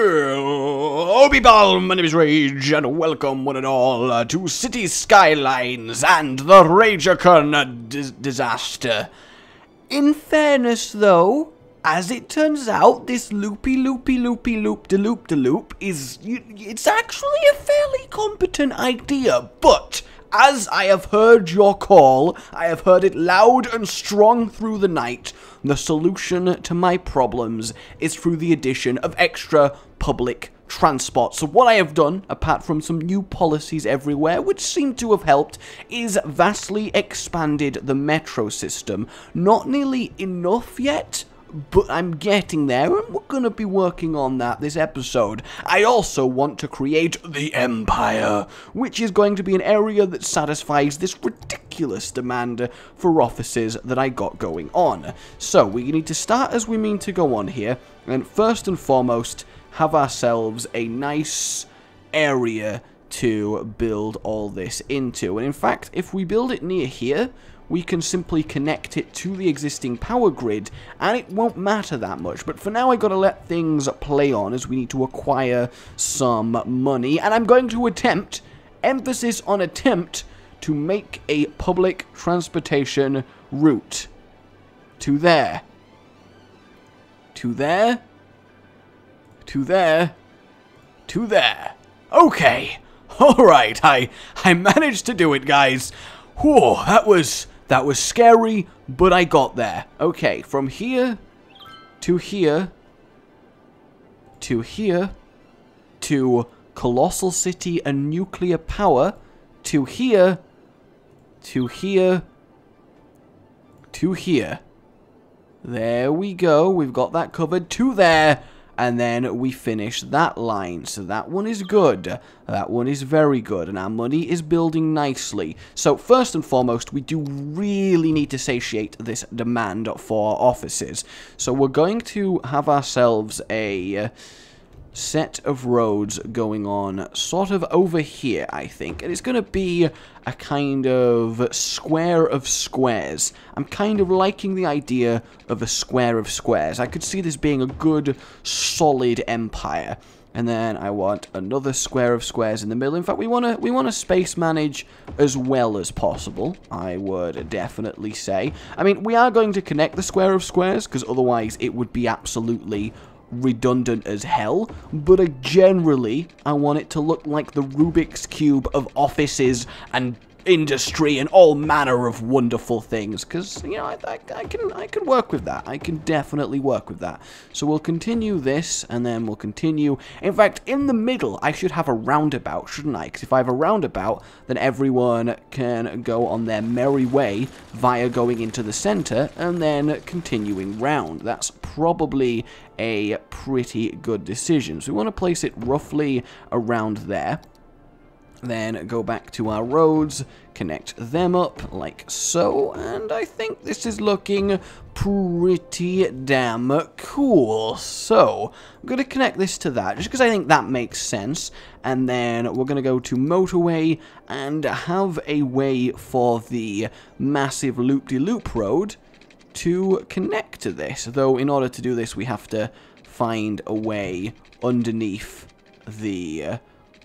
Hello, people, my name is Rage, and welcome one and all to City Skylines and the RageGamingVideos disaster. In fairness, though, as it turns out, this loop-de-loop is, it's actually a fairly competent idea, but as I have heard your call, I have heard it loud and strong through the night, the solution to my problems is through the addition of extra public transport. So what I have done, apart from some new policies everywhere, which seem to have helped, is vastly expanded the metro system. Not nearly enough yet, but I'm getting there, and we're going to be working on that this episode. I also want to create the Empire, which is going to be an area that satisfies this ridiculous demand for offices that I got going on. So, we need to start as we mean to go on here, and first and foremost, have ourselves a nice area to build all this into. And in fact, if we build it near here, we can simply connect it to the existing power grid, and it won't matter that much. But for now, I gotta let things play on, as we need to acquire some money, and I'm going to attempt, emphasis on attempt, to make a public transportation route. To there. To there. To there. To there. Okay. Alright, I managed to do it, guys. Whew, that was scary, but I got there. Okay, from here to here to here to Colossal City and nuclear power to here to here to here. There we go. We've got that covered. To there. And then we finish that line. So that one is good. That one is very good. And our money is building nicely. So first and foremost, we do really need to satiate this demand for offices. So we're going to have ourselves a set of roads going on sort of over here, I think. And it's going to be a kind of square of squares. I'm kind of liking the idea of a square of squares. I could see this being a good, solid empire. And then I want another square of squares in the middle. In fact, we want to space manage as well as possible, I would definitely say. I mean, we are going to connect the square of squares, because otherwise it would be absolutely redundant as hell, but generally I want it to look like the Rubik's Cube of offices and industry and all manner of wonderful things, because, you know, I can work with that. I can definitely work with that. So we'll continue this, and then we'll continue. In fact, in the middle, I should have a roundabout, shouldn't I? Because if I have a roundabout, then everyone can go on their merry way via going into the center and then continuing round. That's probably a pretty good decision. So we want to place it roughly around there. Then go back to our roads, connect them up like so, and I think this is looking pretty damn cool. So, I'm going to connect this to that, just because I think that makes sense, and then we're going to go to motorway and have a way for the massive loop-de-loop road to connect to this, though in order to do this we have to find a way underneath the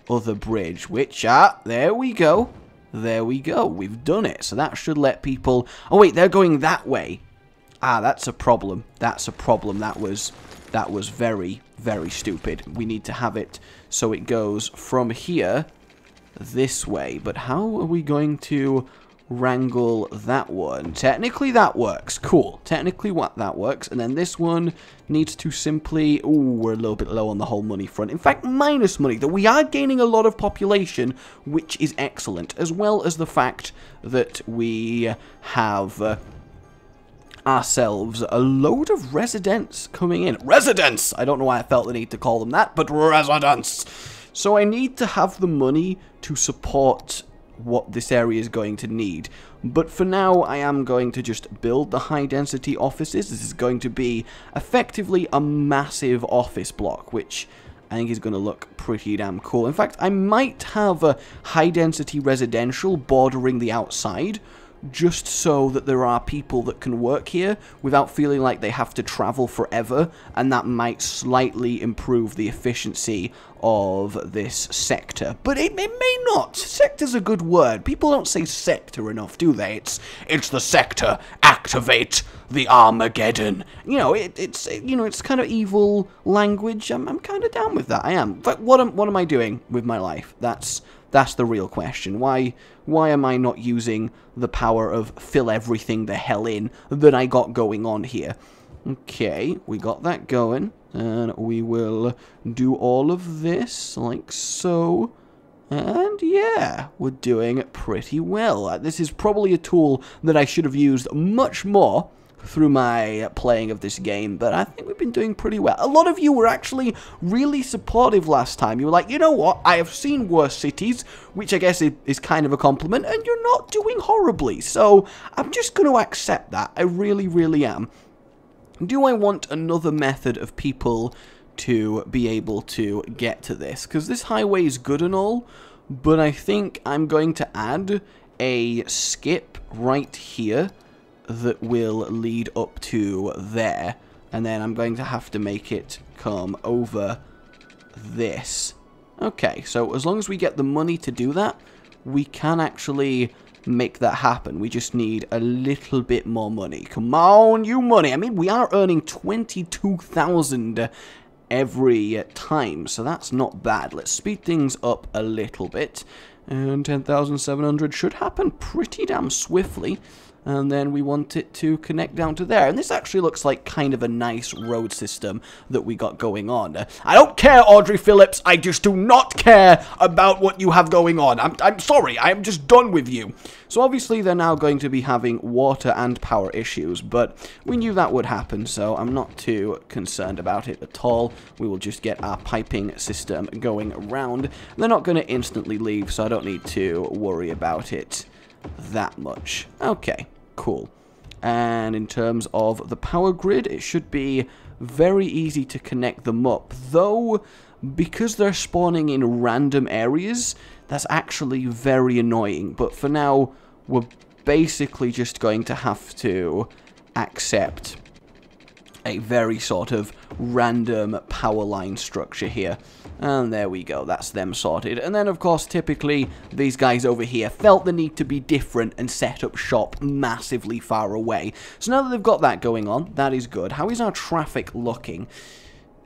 other bridge, which, there we go. There we go. We've done it. So that should let people... Oh, wait, they're going that way. That's a problem. That's a problem. That was very, very stupid. We need to have it so it goes from here this way. But how are we going to wrangle that one? Technically, that works. Cool. Technically, that works. And then this one needs to simply... Ooh, we're a little bit low on the whole money front. In fact, minus money. Though we are gaining a lot of population, which is excellent. As well as the fact that we have ourselves a load of residents coming in. Residents! I don't know why I felt the need to call them that, but residents! So I need to have the money to support what this area is going to need. But for now, I am going to just build the high-density offices. This is going to be effectively a massive office block, which I think is going to look pretty damn cool. In fact, I might have a high-density residential bordering the outside, just so that there are people that can work here without feeling like they have to travel forever, and that might slightly improve the efficiency of this sector. But it may not. Sector's a good word. People don't say sector enough, do they? It's the sector. Activate the Armageddon. You know, it's kind of evil language. I'm kind of down with that. I am. But what am I doing with my life? That's the real question. Why am I not using the power of fill everything the hell in that I got going on here? Okay, we got that going. And we will do all of this like so. And yeah, we're doing pretty well. This is probably a tool that I should have used much more through my playing of this game, but I think we've been doing pretty well. A lot of you were actually really supportive last time. You were like, you know what, I have seen worse cities, which I guess is kind of a compliment, and you're not doing horribly, so I'm just going to accept that. I really, really am. Do I want another method of people to be able to get to this? Because this highway is good and all, but I think I'm going to add a skip right here that will lead up to there, and then I'm going to have to make it come over this. Okay, so as long as we get the money to do that, we can actually make that happen. We just need a little bit more money. Come on, you money. I mean, we are earning 22,000 every time, so that's not bad. Let's speed things up a little bit, and 10,700 should happen pretty damn swiftly. And then we want it to connect down to there. And this actually looks like kind of a nice road system that we got going on. I don't care, Audrey Phillips. I just do not care about what you have going on. I'm sorry. I'm just done with you. So obviously they're now going to be having water and power issues. But we knew that would happen, so I'm not too concerned about it at all. We will just get our piping system going around. They're not going to instantly leave, so I don't need to worry about it that much. Okay, cool. And in terms of the power grid, it should be very easy to connect them up, though because they're spawning in random areas, that's actually very annoying. But for now, we're basically just going to have to accept a very sort of random power line structure here. And there we go, that's them sorted. And then, of course, typically, these guys over here felt the need to be different and set up shop massively far away. So now that they've got that going on, that is good. How is our traffic looking?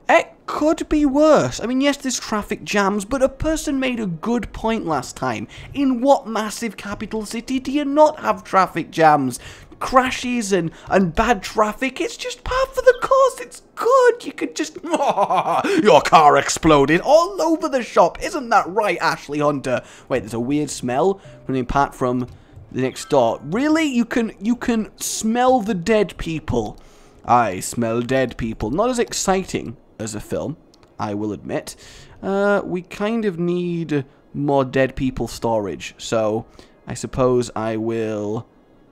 It could be worse. I mean, yes, there's traffic jams, but a person made a good point last time. In what massive capital city do you not have traffic jams? Crashes and bad traffic, it's just par for the course. It's good. You could just your car exploded all over the shop. Isn't that right, Ashley Hunter? Wait, there's a weird smell apart from the next door. Really? You can smell the dead people. I smell dead people. Not as exciting as a film, I will admit. We kind of need more dead people storage, so I suppose I will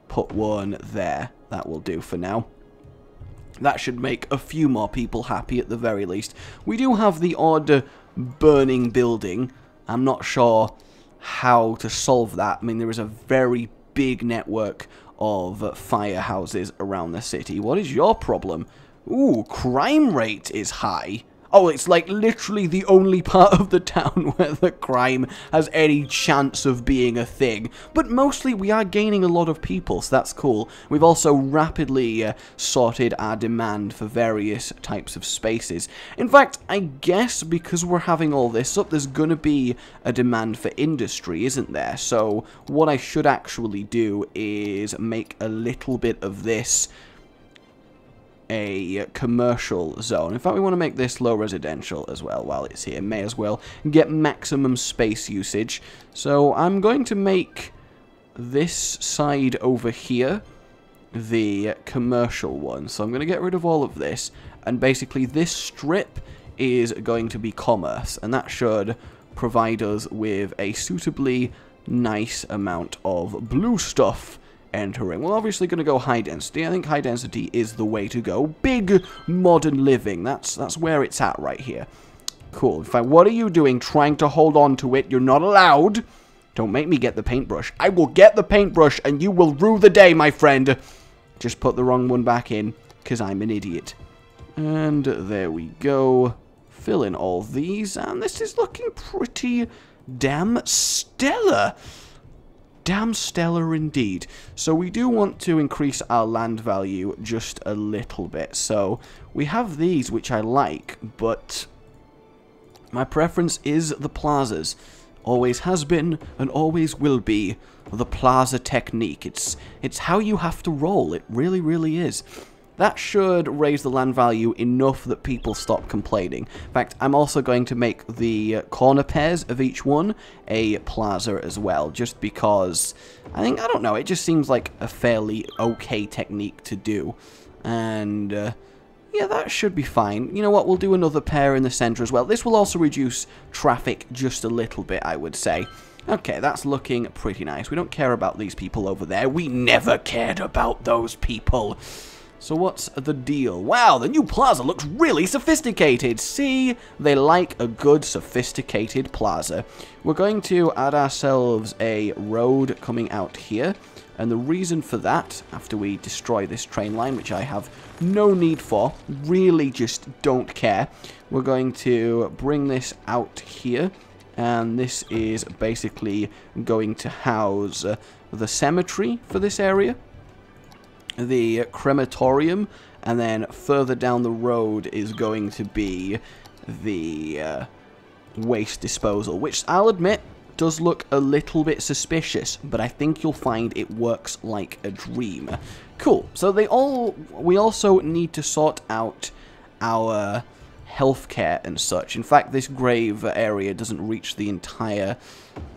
put one there. That will do for now. That should make a few more people happy at the very least. We do have the odd burning building. I'm not sure how to solve that. I mean, there is a very big network of firehouses around the city. What is your problem? Ooh, crime rate is high. Oh, it's like literally the only part of the town where the crime has any chance of being a thing. But mostly we are gaining a lot of people, so that's cool. We've also rapidly sorted our demand for various types of spaces. In fact, I guess because we're having all this up, there's gonna be a demand for industry, isn't there? So what I should actually do is make a little bit of this a commercial zone. In fact, we want to make this low residential as well while it's here. May as well get maximum space usage. So I'm going to make this side over here the commercial one. So I'm going to get rid of all of this, and basically this strip is going to be commerce, and that should provide us with a suitably nice amount of blue stuff entering. We're obviously going to go high density. I think high density is the way to go. Big modern living. That's where it's at right here. Cool. In fact, what are you doing trying to hold on to it? You're not allowed. Don't make me get the paintbrush. I will get the paintbrush and you will rue the day, my friend. Just put the wrong one back in, because I'm an idiot. And there we go. Fill in all these, and this is looking pretty damn stellar. Damn stellar indeed. So we do want to increase our land value just a little bit. So we have these, which I like, but my preference is the plazas. Always has been and always will be the plaza technique. It's how you have to roll. It really, really is. That should raise the land value enough that people stop complaining. In fact, I'm also going to make the corner pairs of each one a plaza as well, just because I don't know, it just seems like a fairly okay technique to do. And yeah, that should be fine. You know what, we'll do another pair in the center as well. This will also reduce traffic just a little bit, I would say. Okay, that's looking pretty nice. We don't care about these people over there. We never cared about those people. So what's the deal? Wow, the new plaza looks really sophisticated. See, they like a good sophisticated plaza. We're going to add ourselves a road coming out here. And the reason for that, after we destroy this train line, which I have no need for, really just don't care, we're going to bring this out here. And this is basically going to house the cemetery for this area, the crematorium, and then further down the road is going to be the waste disposal, which I'll admit does look a little bit suspicious, but I think you'll find it works like a dream. Cool. So we also need to sort out our healthcare and such. In fact, this grave area doesn't reach the entire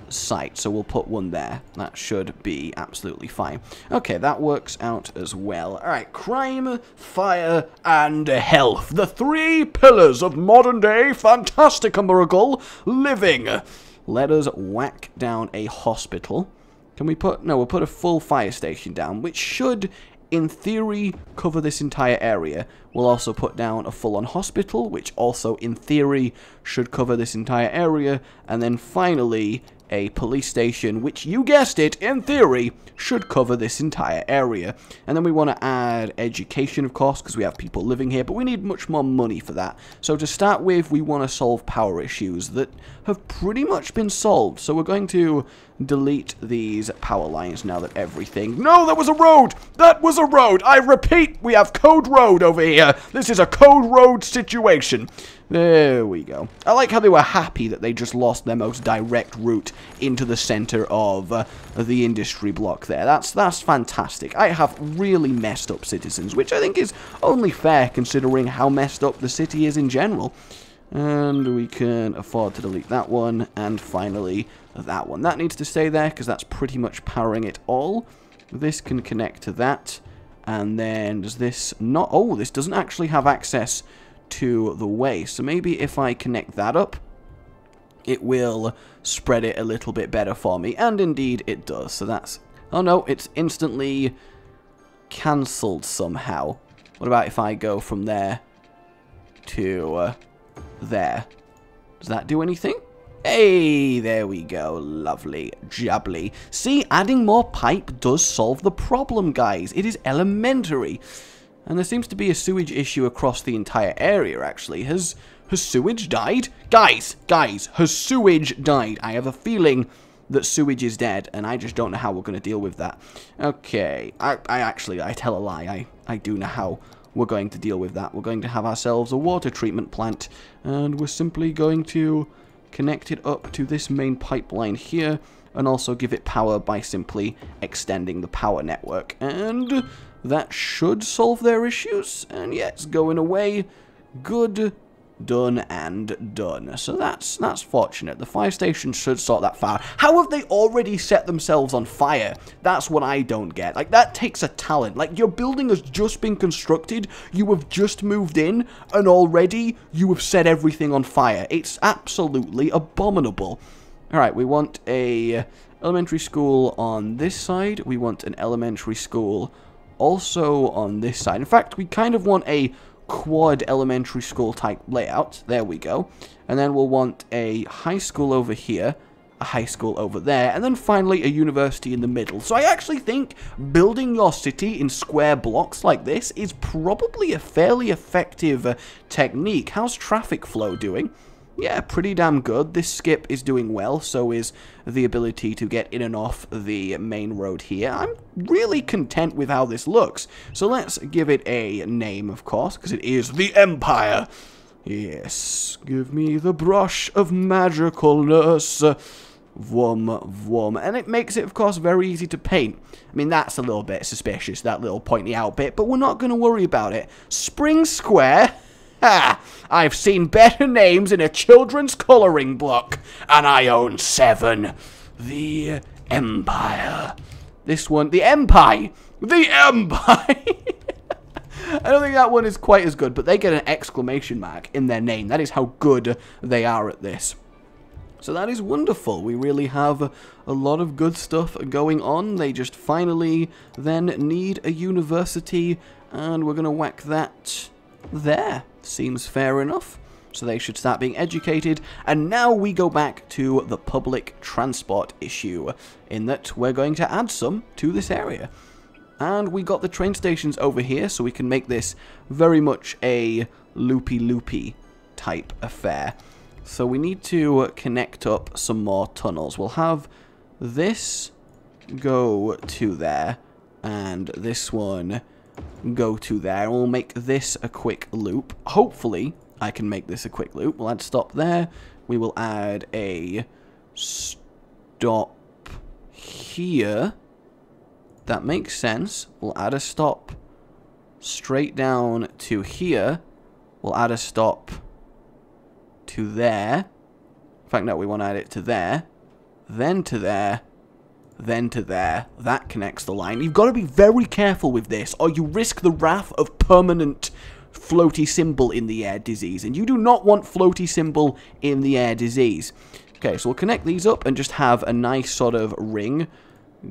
site, so we'll put one there. That should be absolutely fine. Okay, that works out as well. Alright, crime, fire, and health. The three pillars of modern-day fantastical living. Let us whack down a hospital. Can we put... No, we'll put a full fire station down, which should, in theory, cover this entire area. We'll also put down a full-on hospital, which also, in theory, should cover this entire area. And then finally, a police station, which, you guessed it, in theory, should cover this entire area. And then we want to add education, of course, because we have people living here, but we need much more money for that. So to start with, we want to solve power issues that have pretty much been solved. So we're going to delete these power lines now that everything... No, that was a road! That was a road! I repeat, we have code road over here. This is a code road situation. There we go. I like how they were happy that they just lost their most direct route into the center of the industry block there. That's fantastic. I have really messed up citizens, which I think is only fair considering how messed up the city is in general. And we can afford to delete that one, and finally that one. That needs to stay there because that's pretty much powering it all. This can connect to that, and then does this not... Oh, this doesn't actually have access to the way, so maybe if I connect that up, it will spread it a little bit better for me, and indeed it does. So that's... Oh no, it's instantly cancelled somehow. What about if I go from there to there? Does that do anything? Hey, there we go. Lovely jubbly. See, adding more pipe does solve the problem, guys. It is elementary. And there seems to be a sewage issue across the entire area, actually. Has sewage died? Guys, has sewage died? I have a feeling that sewage is dead, and I just don't know how we're going to deal with that. Okay, I tell a lie. I do know how we're going to deal with that. We're going to have ourselves a water treatment plant, and we're simply going to connect it up to this main pipeline here, and also give it power by simply extending the power network. And that should solve their issues. And yeah, it's going away. Good, done, and done. So that's fortunate. The fire station should sort that fire. How have they already set themselves on fire? That's what I don't get. Like, that takes a talent. Like, your building has just been constructed, you have just moved in, and already you have set everything on fire. It's absolutely abominable. Alright, we want a elementary school on this side. We want an elementary school also on this side. In fact, we kind of want a quad elementary school type layout. There we go. And then we'll want a high school over here. a high school over there, and then finally a university in the middle. So I actually think building your city in square blocks like this is probably a fairly effective technique. How's traffic flow doing? Yeah, pretty damn good. This skip is doing well, so is the ability to get in and off the main road here. I'm really content with how this looks. So let's give it a name, of course, because it is the Empire. Yes, give me the brush of magicalness. Vum, vum. And it makes it, of course, very easy to paint. I mean, that's a little bit suspicious, that little pointy out bit, but we're not going to worry about it. Spring Square? Ha! I've seen better names in a children's colouring book, and I own 7. The Empire. This one, the Empire! The Empire! I don't think that one is quite as good, but they get an exclamation mark in their name. That is how good they are at this. So that is wonderful. We really have a lot of good stuff going on. They just finally then need a university, and we're going to whack that there. Seems fair enough. So they should start being educated. And now we go back to the public transport issue, in that we're going to add some to this area. And we got the train stations over here, so we can make this very much a loopy-loopy type affair. So we need to connect up some more tunnels. We'll have this go to there, and this one go to there. And we'll make this a quick loop. Hopefully, I can make this a quick loop. We'll add stop there. We will add a stop here. That makes sense. We'll add a stop straight down to here. We'll add a stop to there. In fact, no, we want to add it to there. Then to there. Then to there. That connects the line. You've got to be very careful with this, or you risk the wrath of permanent floaty symbol in the air disease. And you do not want floaty symbol in the air disease. Okay, so we'll connect these up and just have a nice sort of ring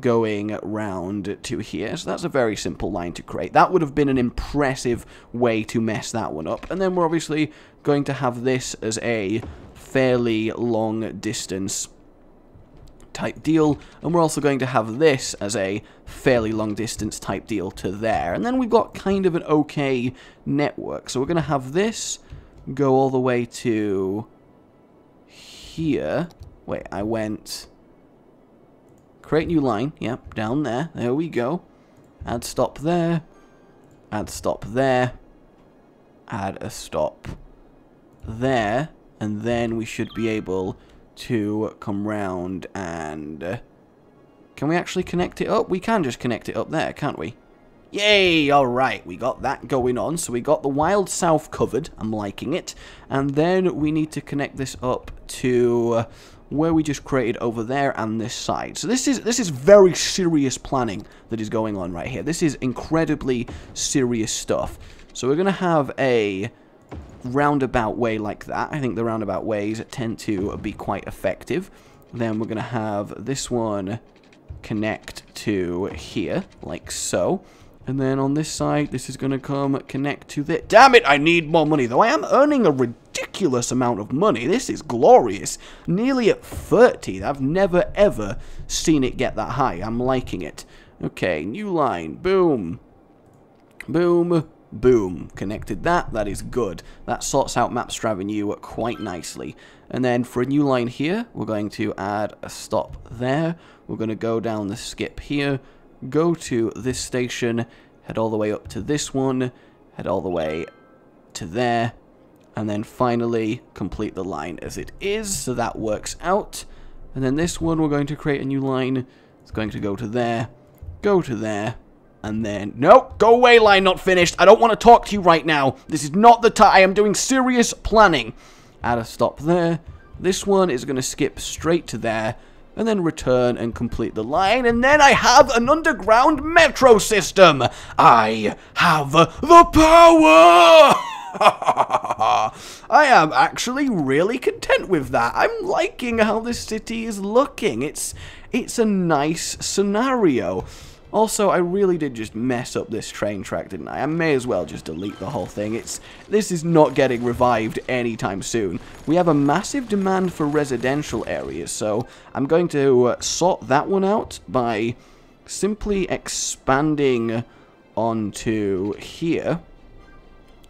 going round to here. So that's a very simple line to create. That would have been an impressive way to mess that one up. And then we're obviously going to have this as a fairly long distance type deal, and we're also going to have this as a fairly long distance type deal to there. And then we've got kind of an okay network. So we're going to have this go all the way to here. Wait, I went create new line. Yep, down there. There we go. Add stop there. Add stop there. Add a stop there. And then we should be able to come round and... can we actually connect it up? We can just connect it up there, can't we? Yay! Alright, we got that going on. So we got the Wild South covered. I'm liking it. And then we need to connect this up to where we just created over there and this side. So this is very serious planning that is going on right here. This is incredibly serious stuff. So we're going to have a roundabout way like that. I think the roundabout ways tend to be quite effective. Then we're going to have this one connect to here, like so. And then on this side, this is going to come connect to this. Damn it, I need more money, though. I am earning a ridiculous amount of money. This is glorious. Nearly at 30. I've never, ever seen it get that high. I'm liking it. Okay, new line. Boom. Boom. Boom. Connected that. That is good. That sorts out Maps Avenue quite nicely. And then for a new line here, we're going to add a stop there. We're going to go down the skip here. Go to this station, head all the way up to this one, head all the way to there, and then finally complete the line as it is, so that works out. And then this one, we're going to create a new line. It's going to go to there, and then... nope, go away, line not finished. I don't want to talk to you right now. This is not the time. I am doing serious planning. Add a stop there. This one is going to skip straight to there, and then return and complete the line, and then I have an underground metro system! I have the power! I am actually really content with that. I'm liking how this city is looking. It's a nice scenario. Also, I really did just mess up this train track, didn't I? I may as well just delete the whole thing. This is not getting revived anytime soon. We have a massive demand for residential areas, so I'm going to sort that one out by simply expanding onto here.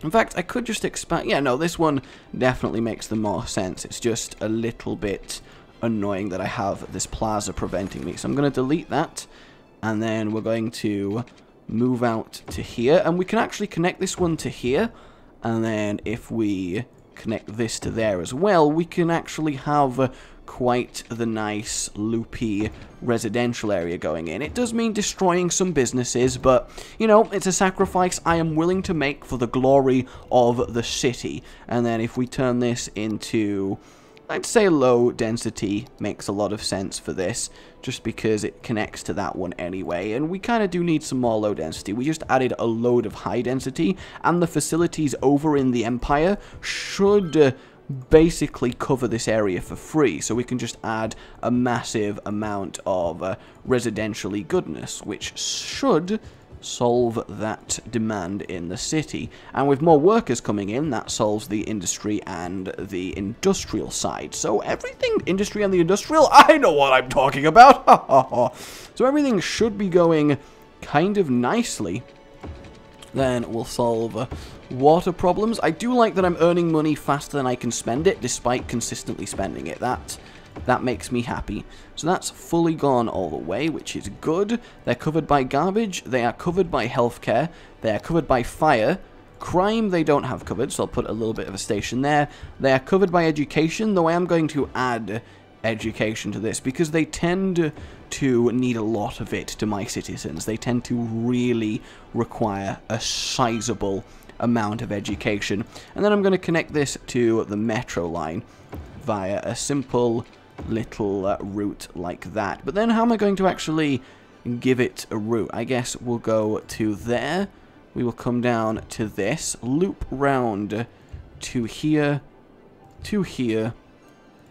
In fact, I could just expand... Yeah, no, this one definitely makes the more sense. It's just a little bit annoying that I have this plaza preventing me. So I'm going to delete that. And then we're going to move out to here. And we can actually connect this one to here. And then if we connect this to there as well, we can actually have quite the nice loopy residential area going in. It does mean destroying some businesses, but, you know, it's a sacrifice I am willing to make for the glory of the city. And then if we turn this into... I'd say low density makes a lot of sense for this, just because it connects to that one anyway, and we kind of do need some more low density. We just added a load of high density, and the facilities over in the Empire should basically cover this area for free, so we can just add a massive amount of residentially goodness, which should solve that demand in the city. And with more workers coming in, that solves the industry and the industrial side. So everything, industry and the industrial, I know what I'm talking about. So everything should be going kind of nicely. Then we'll solve water problems. I do like that I'm earning money faster than I can spend it, despite consistently spending it. That makes me happy. So that's fully gone all the way, which is good. They're covered by garbage. They are covered by healthcare. They are covered by fire. Crime they don't have covered, so I'll put a little bit of a station there. They are covered by education, though I am going to add education to this, because they tend to need a lot of it to my citizens. They tend to really require a sizable amount of education. And then I'm going to connect this to the metro line via a simple little route like that. But then how am I going to actually give it a route? I guess we'll go to there. We will come down to this, loop round to here, to here,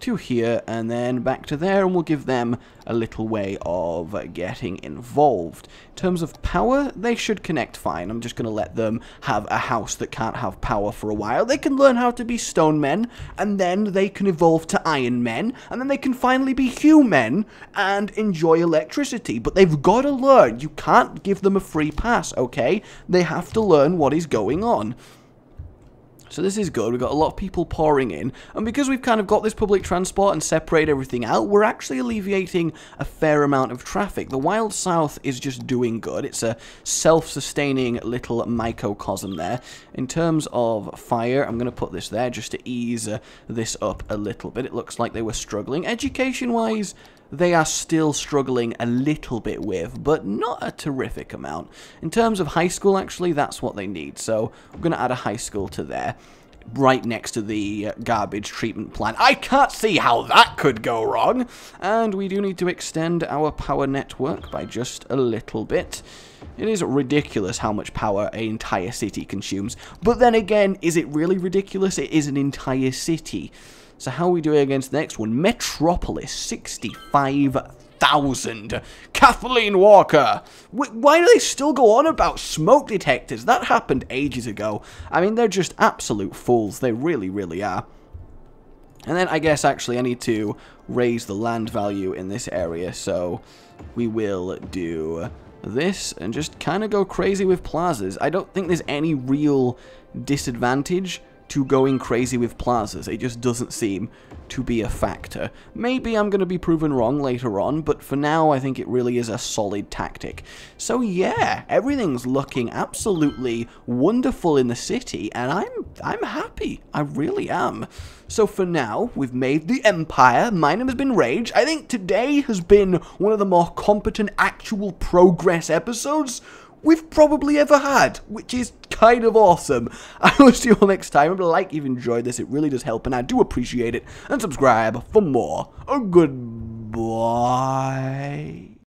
to here, and then back to there, and we'll give them a little way of getting involved. In terms of power, they should connect fine. I'm just going to let them have a house that can't have power for a while. They can learn how to be stone men, and then they can evolve to iron men, and then they can finally be human and enjoy electricity. But they've got to learn. You can't give them a free pass, okay? They have to learn what is going on. So this is good. We've got a lot of people pouring in, and because we've kind of got this public transport and separate everything out, we're actually alleviating a fair amount of traffic. The Wild South is just doing good. It's a self-sustaining little microcosm there. In terms of fire, I'm going to put this there just to ease this up a little bit. It looks like they were struggling. Education-wise, they are still struggling a little bit with, but not a terrific amount. In terms of high school, actually, that's what they need. So I'm going to add a high school to there, right next to the garbage treatment plant. I can't see how that could go wrong. And we do need to extend our power network by just a little bit. It is ridiculous how much power an entire city consumes. But then again, is it really ridiculous? It is an entire city. So how are we doing against the next one? Metropolis, 65,000. Kathleen Walker. Why do they still go on about smoke detectors? That happened ages ago. I mean, they're just absolute fools. They really, really are. And then I guess actually I need to raise the land value in this area. So we will do this and just kind of go crazy with plazas. I don't think there's any real disadvantage to going crazy with plazas. It just doesn't seem to be a factor. Maybe I'm going to be proven wrong later on, but for now I think it really is a solid tactic. So yeah, everything's looking absolutely wonderful in the city, and I'm happy. I really am. So for now, we've made the Empire. My name has been Rage. I think today has been one of the more competent actual progress episodes we've probably ever had, which is kind of awesome. I will see you all next time. Remember to like if you enjoyed this. It really does help, and I do appreciate it. And subscribe for more. Goodbye.